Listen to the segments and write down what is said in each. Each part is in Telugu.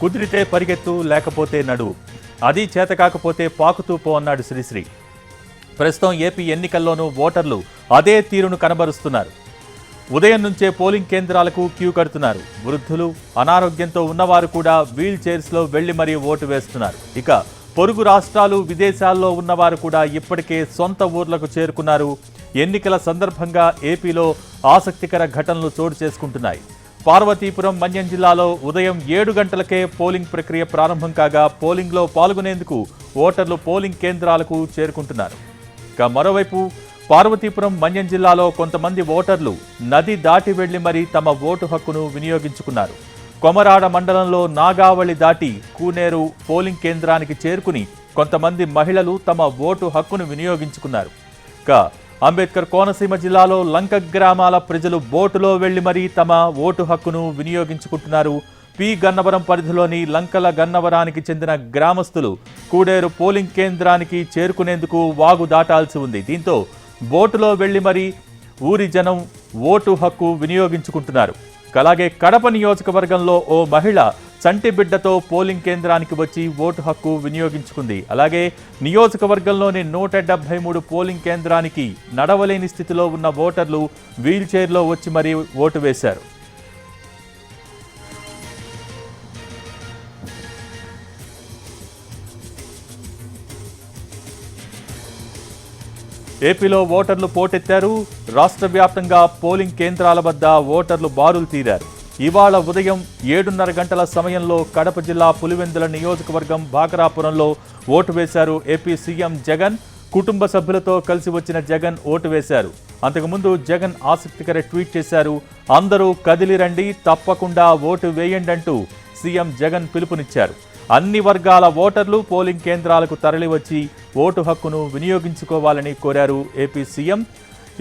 కుదిరితే పరిగెత్తు లేకపోతే నడువు, అది చేత కాకపోతే పాకుతూ పో అన్నాడు శ్రీశ్రీ. ప్రస్తుతం ఏపీ ఎన్నికల్లోనూ ఓటర్లు అదే తీరును కనబరుస్తున్నారు. ఉదయం నుంచే పోలింగ్ కేంద్రాలకు క్యూ కడుతున్నారు. వృద్ధులు, అనారోగ్యంతో ఉన్నవారు కూడా వీల్ చైర్స్లో వెళ్లి మరీ ఓటు వేస్తున్నారు. ఇక పొరుగు రాష్ట్రాలు, విదేశాల్లో ఉన్నవారు కూడా ఇప్పటికే సొంత ఊర్లకు చేరుకున్నారు. ఎన్నికల సందర్భంగా ఏపీలో ఆసక్తికర ఘటనలు చోటు చేసుకుంటున్నాయి. పార్వతీపురం, మన్యం జిల్లాలో ఉదయం 7 గంటలకే పోలింగ్ ప్రక్రియ ప్రారంభం కాగా పోలింగ్లో పాల్గొనేందుకు ఓటర్లు పోలింగ్ కేంద్రాలకు చేరుకుంటున్నారు. ఇక మరోవైపు పార్వతీపురం, మన్యం జిల్లాలో కొంతమంది ఓటర్లు నది దాటి వెళ్లి మరీ తమ ఓటు హక్కును వినియోగించుకున్నారు. కొమరాడ మండలంలో నాగావళి దాటి కూనేరు పోలింగ్ కేంద్రానికి చేరుకుని కొంతమంది మహిళలు తమ ఓటు హక్కును వినియోగించుకున్నారు. ఇక అంబేద్కర్ కోనసీమ జిల్లాలో లంక గ్రామాల ప్రజలు బోటులో వెళ్లి మరీ తమ ఓటు హక్కును వినియోగించుకుంటున్నారు. పి గన్నవరం పరిధిలోని లంకల గన్నవరానికి చెందిన గ్రామస్తులు కూడేరు పోలింగ్ కేంద్రానికి చేరుకునేందుకు వాగు దాటాల్సి ఉంది. దీంతో బోటులో వెళ్లి మరీ ఊరి జనం ఓటు హక్కు వినియోగించుకుంటున్నారు. అలాగే కడప నియోజకవర్గంలో ఓ మహిళ చంటి బిడ్డతో పోలింగ్ కేంద్రానికి వచ్చి ఓటు హక్కు వినియోగించుకుంది. అలాగే నియోజకవర్గంలోని 173 పోలింగ్ కేంద్రానికి నడవలేని స్థితిలో ఉన్న ఓటర్లు వీల్ చైర్లో వచ్చి మరీ ఓటు వేశారు. ఏపీలో ఓటర్లు పోటెత్తారు. రాష్ట్ర వ్యాప్తంగా పోలింగ్ కేంద్రాల వద్ద ఓటర్లు బారులు తీరారు. ఇవాళ ఉదయం 7:30 గంటల సమయంలో కడప జిల్లా పులివెందుల నియోజకవర్గం బాకరాపురంలో ఓటు వేశారు. ఏపీ సీఎం జగన్ కుటుంబ సభ్యులతో కలిసి వచ్చిన జగన్ ఓటు వేశారు. అంతకుముందు జగన్ ఆసక్తికర ట్వీట్ చేశారు. అందరూ కదిలి రండి, తప్పకుండా ఓటు వేయండి అంటూ సీఎం జగన్ పిలుపునిచ్చారు. అన్ని వర్గాల ఓటర్లు పోలింగ్ కేంద్రాలకు తరలివచ్చి ఓటు హక్కును వినియోగించుకోవాలని కోరారు ఏపీ సీఎం.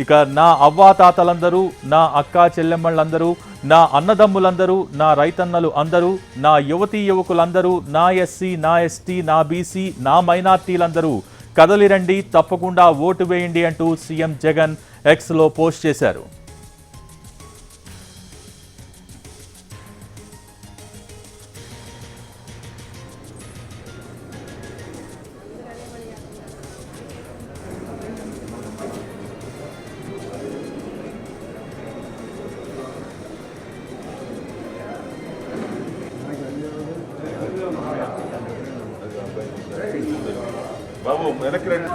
ఇక నా అవ్వాతాతలందరూ, నా అక్కా చెల్లెమ్మళ్ళందరూ, నా అన్నదమ్ములందరూ, నా రైతన్నలు అందరూ, నా యువతీ యువకులందరూ, నా ఎస్సీ, నా ఎస్టీ, నా బీసీ, నా మైనార్టీలందరూ కదలిరండి, తప్పకుండా ఓటు వేయండి అంటూ సీఎం జగన్ ఎక్స్లో పోస్ట్ చేశారు. బాబు వెనక్కి రండి.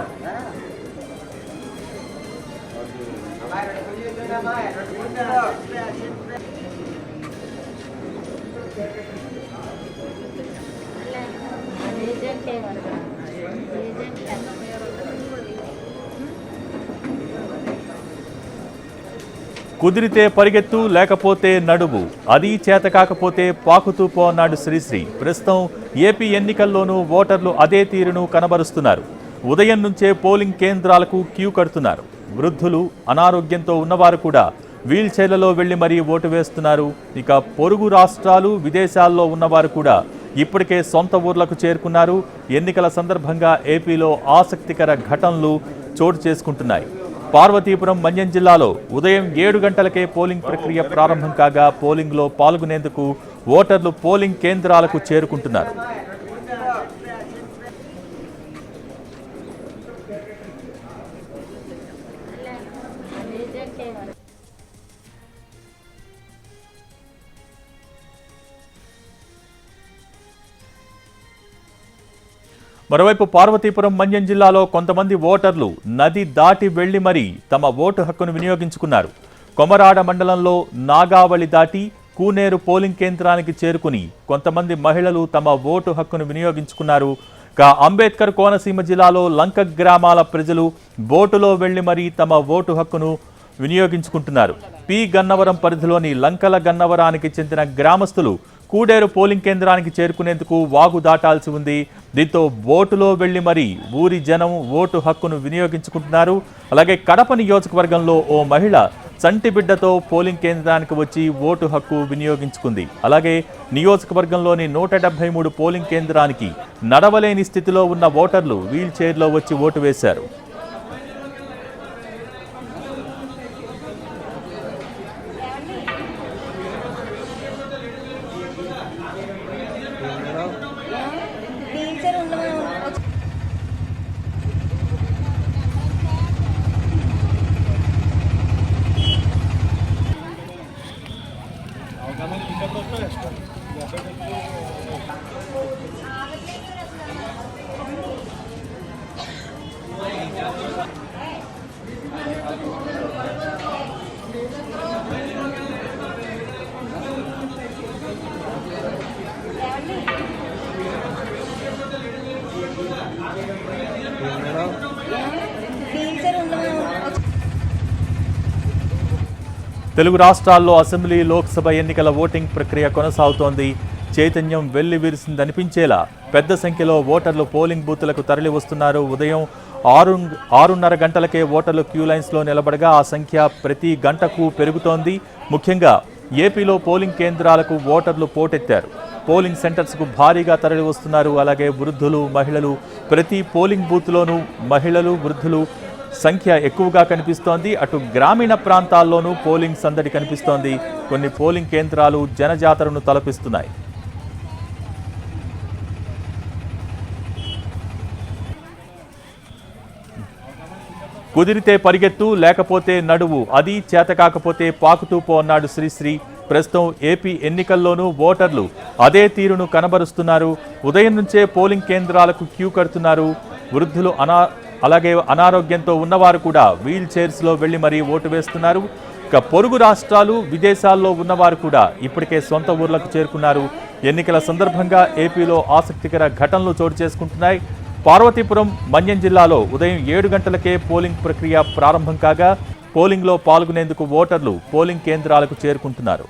కుదిరితే పరిగెత్తు లేకపోతే నడువు, అది చేత కాకపోతే పాకుతూ పో అన్నాడు శ్రీశ్రీ. ప్రస్తుతం ఏపీ ఎన్నికల్లోనూ ఓటర్లు అదే తీరును కనబరుస్తున్నారు. ఉదయం నుంచే పోలింగ్ కేంద్రాలకు క్యూ కడుతున్నారు. వృద్ధులు, అనారోగ్యంతో ఉన్నవారు కూడా వీల్ చైర్లలో వెళ్లి మరీ ఓటు వేస్తున్నారు. ఇక పొరుగు రాష్ట్రాలు, విదేశాల్లో ఉన్నవారు కూడా ఇప్పటికే సొంత ఊర్లకు చేరుకున్నారు. ఎన్నికల సందర్భంగా ఏపీలో ఆసక్తికర ఘటనలు చోటు చేసుకుంటున్నాయి. పార్వతీపురం, మన్యం జిల్లాలో ఉదయం 7 గంటలకే పోలింగ్ ప్రక్రియ ప్రారంభం కాగా పోలింగ్లో పాల్గొనేందుకు ఓటర్లు పోలింగ్ కేంద్రాలకు చేరుకుంటున్నారు. మరోవైపు పార్వతీపురం, మన్యం జిల్లాలో కొంతమంది ఓటర్లు నది దాటి వెళ్లి మరీ తమ ఓటు హక్కును వినియోగించుకున్నారు. కొమరాడ మండలంలో నాగావళి దాటి కూనేరు పోలింగ్ కేంద్రానికి చేరుకుని కొంతమంది మహిళలు తమ ఓటు హక్కును వినియోగించుకున్నారు. అంబేద్కర్ కోనసీమ జిల్లాలో లంక గ్రామాల ప్రజలు బోటులో వెళ్లి మరీ తమ ఓటు హక్కును వినియోగించుకుంటున్నారు. పి గన్నవరం పరిధిలోని లంకల గన్నవరానికి చెందిన గ్రామస్తులు కూడేరు పోలింగ్ కేంద్రానికి చేరుకునేందుకు వాగు దాటాల్సి ఉంది. దీంతో బోటులో వెళ్లి మరీ ఊరి జనం ఓటు హక్కును వినియోగించుకుంటున్నారు. అలాగే కడప నియోజకవర్గంలో ఓ మహిళ చంటి బిడ్డతో పోలింగ్ కేంద్రానికి వచ్చి ఓటు హక్కు వినియోగించుకుంది. అలాగే నియోజకవర్గంలోని 173 పోలింగ్ కేంద్రానికి నడవలేని స్థితిలో ఉన్న ఓటర్లు వీల్ చైర్లో వచ్చి ఓటు వేశారు. తెలుగు రాష్ట్రాల్లో అసెంబ్లీ లోక్సభ ఎన్నికల ఓటింగ్ ప్రక్రియ కొనసాగుతోంది. చైతన్యం వెల్లివిరిసిందనిపించేలా పెద్ద సంఖ్యలో ఓటర్లు పోలింగ్ బూత్లకు తరలి వస్తున్నారు. ఉదయం 6:30 గంటలకే ఓటర్లు క్యూ లైన్స్లో నిలబడగా ఆ సంఖ్య ప్రతి గంటకు పెరుగుతోంది. ముఖ్యంగా ఏపీలో పోలింగ్ కేంద్రాలకు ఓటర్లు పోటెత్తారు. పోలింగ్ సెంటర్స్కు భారీగా తరలి వస్తున్నారు. అలాగే వృద్ధులు, మహిళలు, ప్రతి పోలింగ్ బూత్లోనూ మహిళలు, వృద్ధులు సంఖ్య ఎక్కువగా కనిపిస్తోంది. అటు గ్రామీణ ప్రాంతాల్లోనూ పోలింగ్ సందడి కనిపిస్తోంది. కొన్ని పోలింగ్ కేంద్రాలు జనజాతరను తలపిస్తున్నాయి. కుదిరితే పరిగెత్తు, లేకపోతే నడువు, అది చేతకాకపోతే పాకుతూ పో అన్నాడు శ్రీశ్రీ. ప్రస్తుతం ఏపీ ఎన్నికల్లోనూ ఓటర్లు అదే తీరును కనబరుస్తున్నారు. ఉదయం నుంచే పోలింగ్ కేంద్రాలకు క్యూ కడుతున్నారు. వృద్ధులు అలాగే అనారోగ్యంతో ఉన్నవారు కూడా వీల్ చైర్స్లో వెళ్లి మరీ ఓటు వేస్తున్నారు. ఇక పొరుగు రాష్ట్రాలు, విదేశాల్లో ఉన్నవారు కూడా ఇప్పటికే సొంత ఊర్లకు చేరుకున్నారు. ఎన్నికల సందర్భంగా ఏపీలో ఆసక్తికర ఘటనలు చోటు చేసుకుంటున్నాయి. పార్వతీపురం, మన్యం జిల్లాలో ఉదయం 7 గంటలకే పోలింగ్ ప్రక్రియ ప్రారంభం కాగా పోలింగ్లో పాల్గొనేందుకు ఓటర్లు పోలింగ్ కేంద్రాలకు చేరుకుంటున్నారు.